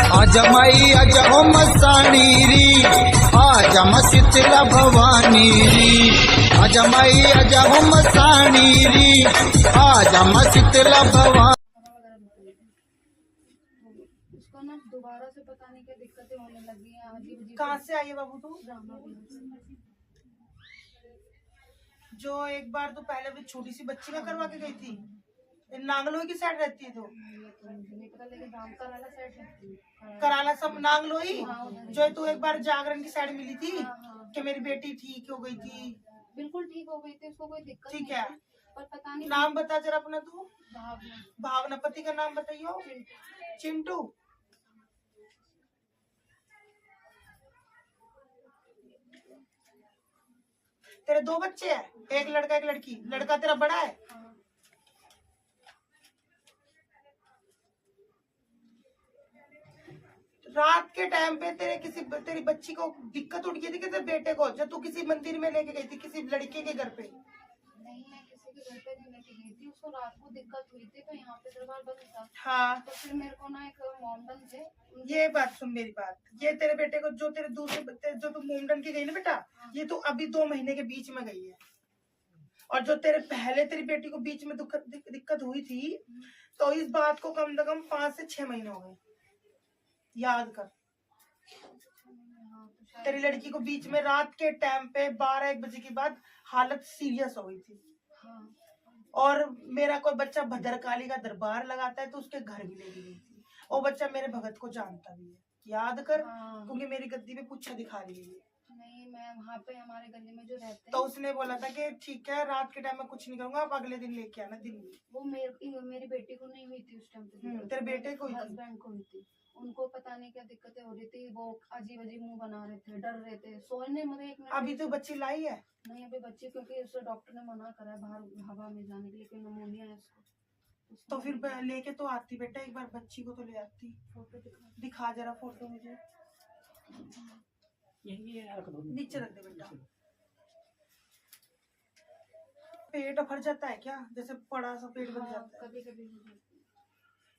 आज माई आज ओम साणी री, आज शीतला भवानी री, आज माई आज ओम साणी री, आज शीतला भवानी। उसको ना दोबारा से पता नहीं क्या दिक्कतें होने लगी हैं। अजीब कहाँ से आई है बाबू तू? जो एक बार तो पहले भी छोटी सी बच्ची का करवा के गई थी, नांगलोई की साइड रहती है तो नहीं पता, लेकिन राम कराला साइड रहती है। कराला सब नांगलोई। जो तू एक बार जागरण की साइड मिली थी कि मेरी बेटी ठीक हो गई थी। बिल्कुल ठीक हो गई थी, उसको कोई दिक्कत ठीक नहीं है, थी, पर पता नहीं। नाम बता जरा अपना तू। भावना। भावना। पति का नाम बताइयो। चिंटू। तेरे दो बच्चे हैं, एक लड़का एक लड़की। लड़का तेरा बड़ा है? रात के टाइम पे तेरी बच्ची को दिक्कत उठ गई थी कि तेरे बेटे को, जब तू किसी मंदिर में लेके गई थी किसी लड़के के घर पे? नहीं, मैं किसी के घर पे नहीं लेके गई थी, उसको रात को दिक्कत हुई थी तो यहाँ पे दरबार बंद था। हाँ, तो फिर मेरे को ना एक मोमडन थे। ये बात सुन मेरी बात। ये तेरे बेटे को जो तेरे दूसरे जो तू मोमडन की गई ना बेटा, ये तो अभी 2 महीने के बीच में गई है। और जो तेरे पहले तेरी बेटी को बीच में दिक्कत हुई थी, तो इस बात को कम से कम 5 से 6 महीने हो गए। याद कर। तेरी लड़की को बीच में रात के टाइम पे 12-1 बजे के बाद हालत सीरियस हो गई थी। और मेरा कोई बच्चा भद्रकाली का दरबार लगाता है तो उसके घर भी लेके गई थी। वो बच्चा मेरे भगत को जानता भी है, याद कर। क्योंकि मेरी गद्दी पे पूछा दिखा रही है। नहीं, मैं वहाँ पे हमारे गली में जो रहते हैं, तो उसने बोला था कि ठीक है रात के टाइम में कुछ नहीं करूंगा, आप अगले दिन लेके आना दिन में। वो मेरी बेटी को नहीं हुई थी उस टाइम पे। तेरे बेटे को? हस्बैंड को हुई थी। उनको पता नहीं क्या दिक्कतें हो रही थी, वो अजीब अजीब मुंह बना रहे थे, डर रहे थे, सोने मतलब 1 मिनट। अभी तो बच्ची लाई है? नहीं, अभी बच्ची, क्योंकि उसे डॉक्टर ने मना करा है बाहर हवा में जाने के लिए, क्योंकि निमोनिया है उसको। तो फिर लेके तो आती बेटा, एक बार बच्ची को तो ले आती। फोटो दिखा जरा फोटो मुझे। नीचे रख दे बेटा। पेट भर जाता है क्या? जैसे बड़ा सा पेट भर जाता है? कभी कभी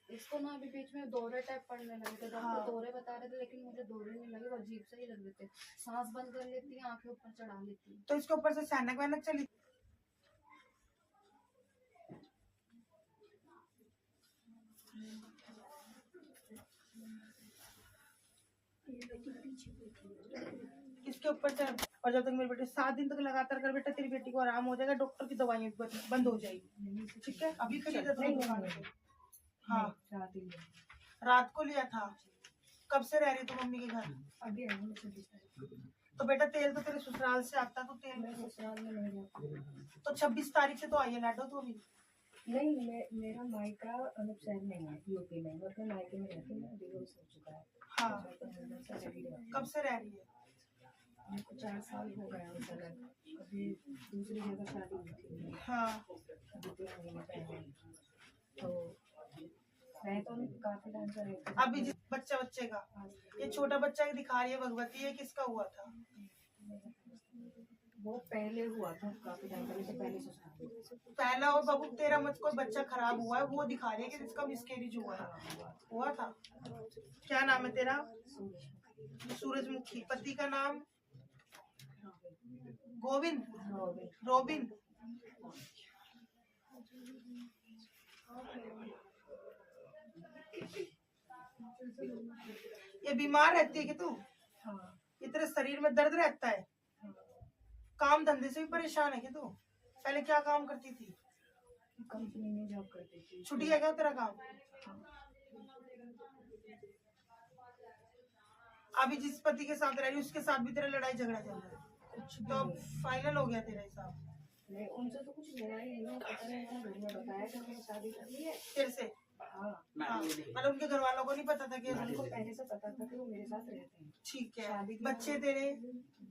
इसको ना अभी बीच में दौरे टाइप पड़ने लगे थे। डॉक्टर दौरे बता रहे थे, लेकिन मुझे दौरे नहीं लगे, वो अजीब से ही लग रहे थे। सांस बंद कर लेती है, आंखें ऊपर चढ़ा लेती है। तो इसके ऊपर से सैनक वैनक चली? इसके ऊपर से। और जब तक मेरे बेटे 7 दिन तक लगातार कर बेटा, तेरी बेटी को आराम हो जाएगा, डॉक्टर की दवाइयाँ बंद हो जाएगी। ठीक है, अभी खरीदा? हाँ, रात को लिया था। कब से रह रही तू मम्मी के घर? अभी आई हूँ 26 तारीख। तो बेटा तेल तो तेरे ससुराल से आता, तो तेल ससुराल में नहीं रहती। तो 26 तारीख से तो आई है लाडो तू अभी? नहीं, मेरा मायका अनुप शहर में है, यूपी में, और मैं मायके में रहती हूँ, डिवोर्स हो चुका है। हाँ, कब से रह रही है? मेरे को 4 साल हो गया उस अलग। अभी दूसरी जगह शादी हुई थी। हाँ, अभी 3 महीने पहले। तो मैं तो काफी टाइम से रहती हूँ। अभी जिस बच्चे का ये छोटा बच्चा दिखा रही है भगवती, ये किसका हुआ था? वो पहले हुआ था, काफी टाइम पहले, तो पहले से पहला। और बाबू तेरा मत कोई बच्चा खराब हुआ है, वो दिखा रही है कि जिसका मिसकैरेज हुआ था। क्या नाम है तेरा? सूरजमुखी। पति का नाम? गोविंद? रोबिन? ये बीमार रहती है कि तू? ये तेरे शरीर में दर्द रहता है? काम धंधे से भी परेशान है कि तू? पहले क्या काम करती थी? कंपनी में जॉब करती थी। छुट्टी है क्या तेरा काम? अभी जिस पति के साथ रह रही उसके साथ भी तेरा लड़ाई झगड़ा चल रहा है? तो फाइनल हो गया तेरा हिसाब? नहीं, उनसे तो कुछ लेना ही नहीं, पता नहीं उन्होंने घर में बताया कि मैंने शादी कर ली है तेरे से। हाँ, मतलब उनके घर वालों को नहीं पता था कि उनको पहले से पता था कि वो मेरे साथ रहते हैं। ठीक है। बच्चे तेरे?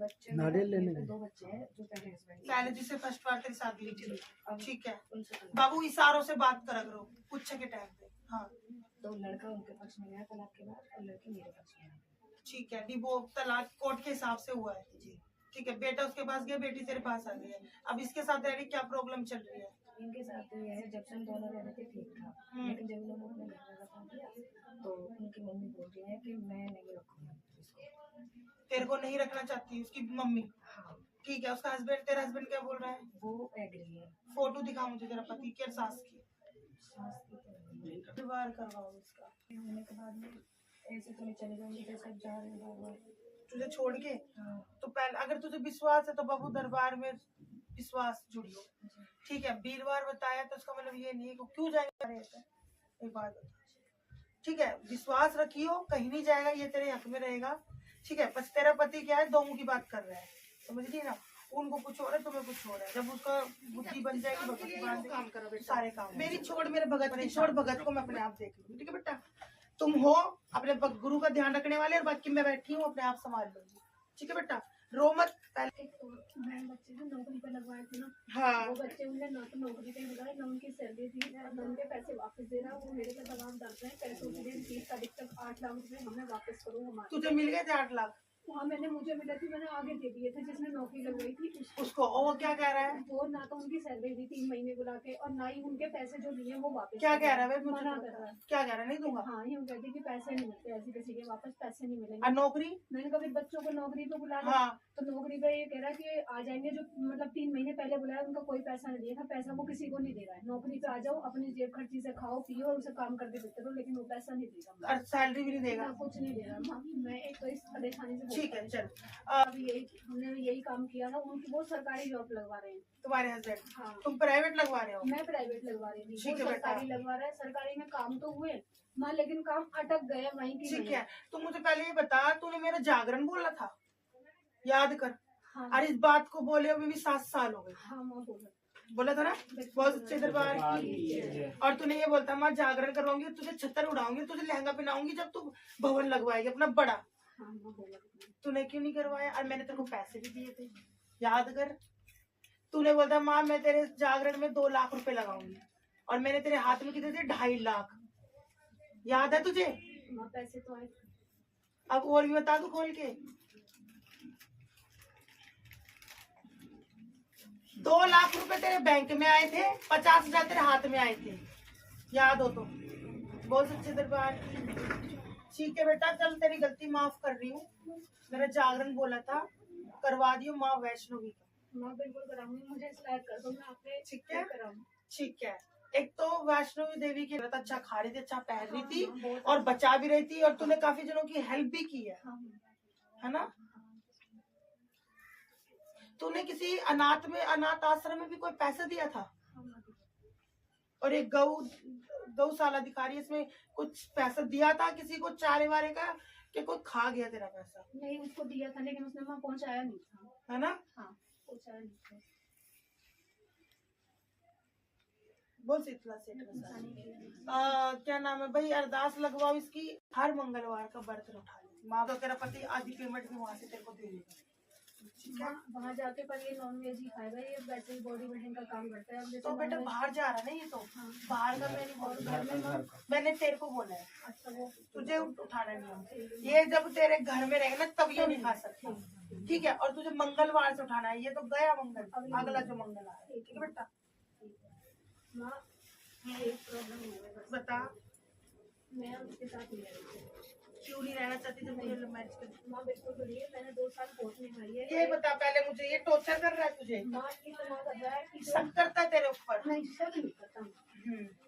बच्चे 2 बच्चे हैं जो पहले हस्बैंड पहले जिससे फर्स्ट बार तेरी शादी हुई थी। ठीक है उनसे। बाबू, इशारों से बात करा करो पूछ के टाइम पे। हाँ, तो लड़का उनके पक्ष में गया तलाक के बाद, और लड़की मेरे पक्ष में। ठीक है, वो तलाक कोर्ट के हिसाब से हुआ है जी। ठीक है, बेटा उसके पास गया, बेटी तेरे पास आ गई है। अब इसके साथ रह रही, क्या प्रॉब्लम चल रही है? इनके साथ तो ये है, जब से हम दोनों रह रहे थे ठीक था, लेकिन जब इन्होंने अपने घर में बता दिया तो उनकी मम्मी बोल रही है कि मैं नहीं रखूंगी इसको। तेरे को नहीं रखना चाहती उसकी मम्मी? हाँ, ठीक है, उसका हस्बैंड, तेरा हस्बैंड क्या बोल रहा है? वो एग्री है। फोटो दिखा मुझे तेरा पति की और सास की। सास की तो नहीं है। दीवार करवाओ इसका। होने के बाद में ऐसे तो नहीं चले जाऊंगी, जैसे अब जा रहे हैं बार-बार। तुझे छोड़ के हाँ, तो पहले अगर तुझे विश्वास है तो बाबू दरबार में विश्वास जुड़ियो। जी। ठीक है, वीरवार बताया तो उसका मतलब ये नहीं है कि क्यों जाएंगे ऐसे। एक बात बता, ठीक है, विश्वास रखियो, कहीं नहीं जाएगा, ये तेरे हक में रहेगा। ठीक है, बस तेरा पति क्या है, दो मुंह की बात कर रहा है, समझ गई ना? उनको कुछ हो रहा है, तुम्हें कुछ हो रहा है। जब उसका बुद्धि बन जाएगी, भगत की बात काम करो, सारे काम मेरी छोड़, मेरे भगत की छोड़, भगत को मैं अपने आप देख लूंगी। ठीक है बेटा, तुम हो अपने गुरु का ध्यान रखने वाले और बाकी मैं बैठी हूँ अपने आप संभाल लूंगी। ठीक है बेटा, रो मत। पहले एक तो बहन बच्चे जो नौकरी पर लगवाए थे ना, हाँ वो बच्चे उन्हें ना तो नौकरी पे लगाए, ना उनकी सैलरी दी, ना उनके पैसे वापस दे रहा। वो मेरे पे दबाव डाल रहे हैं पैसों के लिए। 30 तारीख तक 8 लाख रुपए हमें वापस करो हमारे। तुझे मिल गए थे 8 लाख? वहाँ मुझे मिला थी, मैंने आगे दे दिए थे जिसने नौकरी लगवाई थी उसको। और वो क्या कह रहा है? वो ना तो उनकी सैलरी दी 3 महीने बुला के, और ना ही उनके पैसे जो लिए वो वापस। क्या कह रहा है? मुझे मना तो कर रहा है। क्या कह रहा है? नहीं दूंगा। हाँ, यूँ कहती कि पैसे नहीं मिलते, ऐसे किसी के वापस पैसे नहीं और मिलेंगे। नौकरी? मैंने कभी बच्चों को नौकरी पे बुला लिया, हाँ, तो नौकरी पे ये कह रहा है कि आ जाएंगे, जो मतलब 3 महीने पहले बुलाया उनका कोई पैसा नहीं दिया था। पैसा वो किसी को नहीं दे रहा है। नौकरी पे आ जाओ, अपनी जेब खर्ची से खाओ पियो और उसे काम करके देते रहो, लेकिन वो पैसा नहीं देगा। और सैलरी भी नहीं देगा। कुछ नहीं दे रहा। मैं एक तो इस परेशानी से ठीक है, चल। अब हमने यही काम किया था। उनकी वो सरकारी जॉब लगवा रहे हैं। तुम्हारे हस्बैंड? हाँ, तुम प्राइवेट लगवा रहे हो? मैं प्राइवेट लगवा रही थी, ठीक वो है बेटा। सरकारी लगवा रहा है। सरकारी में काम तो हुए माँ, लेकिन काम अटक गया वहीं की ठीक वहीं। है, तुम मुझे पहले ये बता, तूने मेरा जागरण बोला था, याद कर। हाँ, और इस बात को बोले अभी भी 7 साल हो गए। हाँ माँ बोला था ना, बहुत अच्छे दरबार की। और तूने ये बोलता, मैं जागरण करवाऊंगी, तुझे छत्तर उड़ाऊंगी, तुझे लहंगा पहनाऊंगी जब तू भवन लगवाएगी अपना बड़ा। हाँ माँ बोला। तूने क्यों नहीं करवाया? और मैंने तेरे को पैसे भी दिए थे, याद कर। तूने बोलता माँ मैं तेरे जागरण में 2 लाख रुपए लगाऊंगी, और मैंने तेरे हाथ में कितने थे? 2.5 लाख। याद है तुझे? माँ पैसे तो आए। अब और भी बता दू खोल के। 2 लाख रुपए तेरे बैंक में आए थे, 50,000 तेरे हाथ में आए थे, याद हो तो। बहुत अच्छे दरबार की। ठीक है बेटा, चल तेरी गलती माफ कर रही हूँ। मेरा जागरण बोला था, करवा दियो माँ वैष्णवी का। माँ बिल्कुल कराऊंगी, मुझे इस लायक कर दो, मैं आपके ठीक है? कराऊंगी। ठीक है। एक तो वैष्णवी देवी की व्रत अच्छा खा रही थी, अच्छा पहन रही थी, हाँ, बहुत और बचा भी रही थी, और तूने काफी जनों की हेल्प भी की हाँ, है ना? तूने किसी अनाथ आश्रम में भी कोई पैसा दिया था? हाँ, और एक गौशाला अधिकारी, इसमें कुछ पैसा दिया था किसी को चारे वारे का, कि कोई खा गया तेरा पैसा? नहीं, उसको दिया था लेकिन उसने वहाँ पहुँचाया नहीं था। है ना? हाँ, पहुँचाया नहीं था। बोल शीतला सेठ क्या नाम है भाई, अरदास लगवाओ इसकी, हर मंगलवार का व्रत उठा ले माँ, तो तेरा पति आधी पेमेंट भी वहाँ से तेरे को दे देगा। ठीक है? वहाँ जाके पर ये नॉन वेज ही खाएगा, ये वैसे ही बॉडी बिल्डिंग का काम करता है। अब जैसे तो बेटा non-veg- बाहर जा रहा है ना ये, तो हाँ। बाहर का मैं नहीं बोल रहा, मैंने तेरे को बोला है, अच्छा, वो तुझे उठाना नहीं है। ये जब तेरे घर में रहेगा ना तब ये नहीं खा सकती। ठीक है? और तुझे मंगलवार से उठाना है, ये तो गया मंगल, अगला जो मंगल आ रहा है। ठीक है बेटा? माँ, ये एक प्रॉब्लम हो गया बस। बता, मैं उसके साथ नहीं रही थी। क्यों नहीं रहना चाहती जब मुझे मैरिज कर? माँ बिल्कुल नहीं है, मैंने 2 साल कोर्ट में खाई है। ये बता पहले मुझे, ये टॉर्चर कर रहा है तुझे? माँ इतना कर रहा है कि शक करता है तेरे ऊपर? नहीं, शक नहीं करता।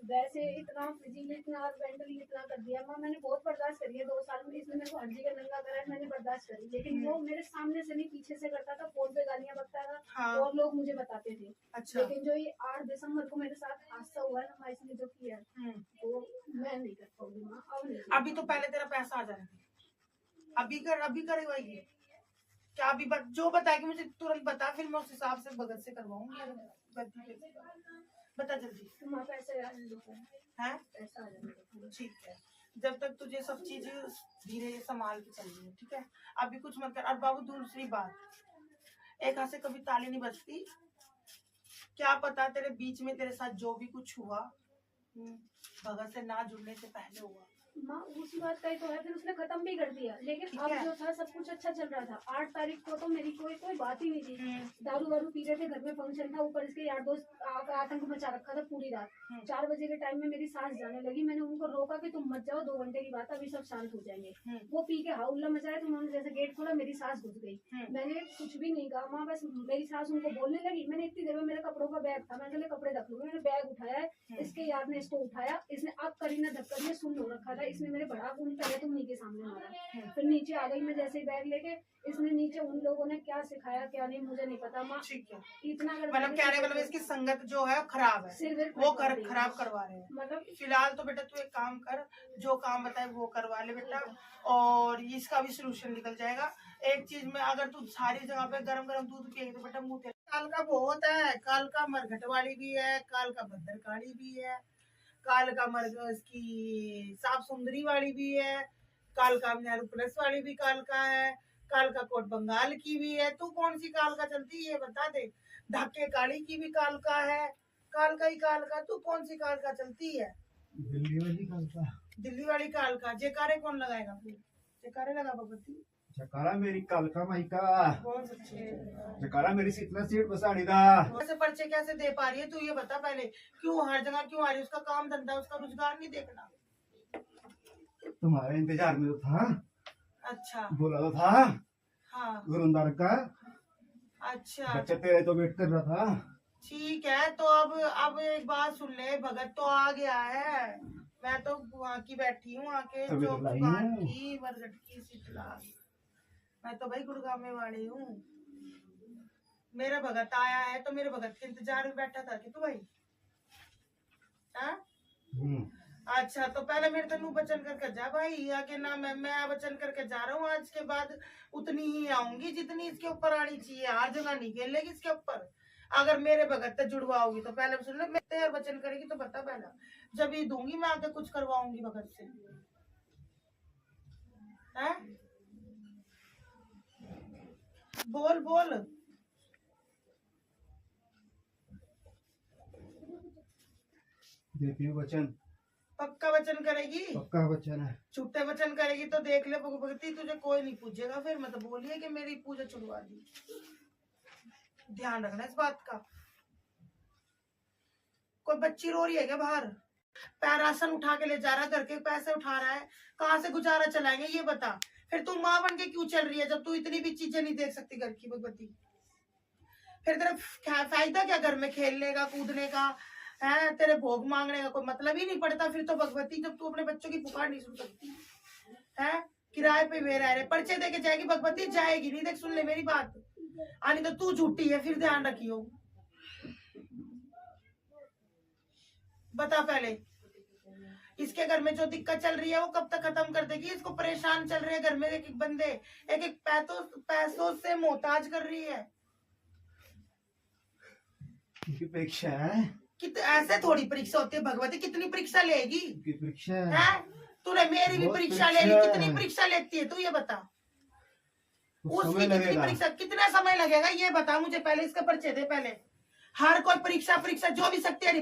वैसे इतना फिजिकली, इतना मेंटली इतना कर दिया माँ, मैंने बहुत बर्दाश्त करी है 2 साल में। इसने मेरे को हंसी का नंगा करा है, मैंने बर्दाश्त करी, लेकिन वो मेरे सामने से नहीं पीछे से करता था, फोन पे गालियाँ बकता था। हाँ। और लोग मुझे बताते थे। अच्छा। लेकिन जो ये 8 दिसंबर को मेरे साथ हादसा हुआ है ना माँ, इसने जो किया वो मैं नहीं कर पाऊंगी माँ, अब नहीं। अभी तो पहले तेरा पैसा आ जाए, अभी करवाएगी क्या? अभी जो बताएगी मुझे तुरंत बता, फिर मैं उस हिसाब से भगत से करवाऊंगी। बता जल्दी। माँ पैसे आ हैं? पैसा आ जाएगा। ठीक है, जब तक तुझे सब चीजें धीरे संभाल के चलनी है। ठीक है? अभी कुछ मत कर। और बाबू दूसरी बात, एक हाथ से कभी ताली नहीं बजती। क्या पता तेरे बीच में तेरे साथ जो भी कुछ हुआ भगत से ना जुड़ने से पहले हुआ। माँ उसी बात का ही तो है, फिर उसने खत्म भी कर दिया। लेकिन ठीक अब है। जो था सब कुछ अच्छा चल रहा था। 8 तारीख को तो मेरी कोई बात ही नहीं थी। दारू वारू पी रहे थे, घर में फंक्शन था, ऊपर इसके यार दोस्त आतंक मचा रखा था पूरी रात। 4 बजे के टाइम में मेरी सांस जाने लगी। मैंने उनको रोका कि तुम मत जाओ, 2 घंटे की बात है, अभी सब शांत हो जाएंगे। वो पी के हाउल्ला मचाया, तो उन्होंने जैसे गेट खोला, मेरी सांस घुस गई। मैंने कुछ भी नहीं कहा माँ, बस मेरी सांस उनको बोलने लगी। मैंने इतनी देर में, मेरे कपड़ों का बैग था, मैंने कहा कपड़े रख लूंगी। मैंने बैग उठाया है, इसके यार ने इसको उठाया, इसने अब करीना धक्कर में सुन हो रखा था, इसने मेरे बड़ा उन पहले तुम नीचे सामने मारा। फिर नीचे आ गई मैं जैसे ही बैग लेके। इसने नीचे उन लोगों ने क्या सिखाया क्या नहीं मुझे नहीं पता माँ। ठीक है, इतना मतलब कहने मतलब इसकी संगत जो है खराब है, सिर वो खराब करवा रहे हैं। मतलब फिलहाल तो बेटा तू एक काम कर, जो काम बताए वो करवा ले बेटा, और इसका भी सोल्यूशन निकल जाएगा। एक चीज में अगर तू सारी जगह पे गरम गरम दूध पिएगी तो बेटा मुंह काल का बहुत है। काल का मरघट वाली भी है, काल का भद्रकाली भी है, काल का मर्ग इसकी साफ सुंदरी वाली भी है, काल का नेहरू प्लस वाली भी काल का है, काल का कोट बंगाल की भी है। तू कौन सी काल का चलती है ये बता दे। ढाके काली की भी काल का है, काल का ही काल का। तू कौन सी काल का चलती है? दिल्ली वाली काल का। दिल्ली वाली काल का। जयकारे कौन लगाएगा? फिर जयकारे लगा भगवती। जकारा मेरी काल का माई का। बहुत अच्छे। जकारा मेरी सीतना सीट बसाड़ी दा। ऐसे पर्चे कैसे दे पा रही है तू ये बता पहले। क्यों हर जगह क्यों आ रही है? उसका काम धंधा, उसका रोजगार नहीं देखना। तुम्हारे इंतजार में तो था, अच्छा बोला तो था हाँ गुरुद्वार का। अच्छा बच्चा तेरे तो वेट कर रहा था। ठीक है, तो अब एक बात सुन ले, भगत तो आ गया है। मैं तो वहाँ की बैठी हूँ, आके तभी जो तो लाई दुकान हूँ। की मरघट की शीतला। मैं तो भाई गुड़गांव में वाली हूँ। मेरा भगत आया है तो मेरे भगत के इंतजार में बैठा था कि तू भाई। हाँ अच्छा, तो पहले मेरे तनु वचन करके जा भाई, आगे ना मैं वचन करके जा रहा हूँ। आज के बाद उतनी ही आऊंगी जितनी इसके ऊपर आनी चाहिए। हर जगह नहीं खेलेगी इसके ऊपर। अगर मेरे भगत से जुड़वाओगी तो पहले सुन ले, मैं तेरे वचन करेगी तो बता पहला। जब ये दूंगी मैं आगे कुछ करवाऊंगी भगत से। हैं? बोल बोल। देती हूँ वचन। पक्का वचन करेगी? पक्का वचन है। झूठे वचन करेगी तो देख ले भगवती, तुझे कोई नहीं पूछेगा। फिर मत बोलिए कि मेरी पूजा छुड़वा दी। ध्यान रखना इस बात का। कोई बच्ची रो रही है क्या बाहर? पैरासन उठा के ले जा रहा है, घर के पैसे उठा रहा है, कहाँ से गुजारा चलाएंगे ये बता। फिर तू माँ बन के क्यों चल रही है जब तू इतनी भी चीजें नहीं देख सकती घर की भगवती? फिर तेरा फायदा क्या घर में खेलने का कूदने का है? तेरे भोग मांगने का कोई मतलब ही नहीं पड़ता फिर तो भगवती, जब तू अपने बच्चों की पुकार नहीं सुन सकती है। किराए पे वे रह रहे, पर्चे दे के जाएगी भगवती? जाएगी नहीं। देख सुन ले मेरी बात, आनी तो तू झूठी है, फिर ध्यान रखियो। बता पहले, इसके घर में जो दिक्कत चल रही है वो कब तक खत्म कर देगी? इसको परेशान चल रहे हैं घर में, एक एक बंदे एक एक पैसों से मोहताज कर रही है। परीक्षा है। ऐसे थोड़ी परीक्षा होती है भगवती, कितनी परीक्षा लेगी? परीक्षा है? तूने मेरी भी बहुत परीक्षा ले ली, परीक्षा कितनी है। परीक्षा लेती है तू ये बता। कुछ उसकी समय कितनी लगेगा। परीक्षा, कितना समय लगेगा ये बता मुझे पहले। इसका परिचय दे पहले। हर कोई परीक्षा जो भी सकती है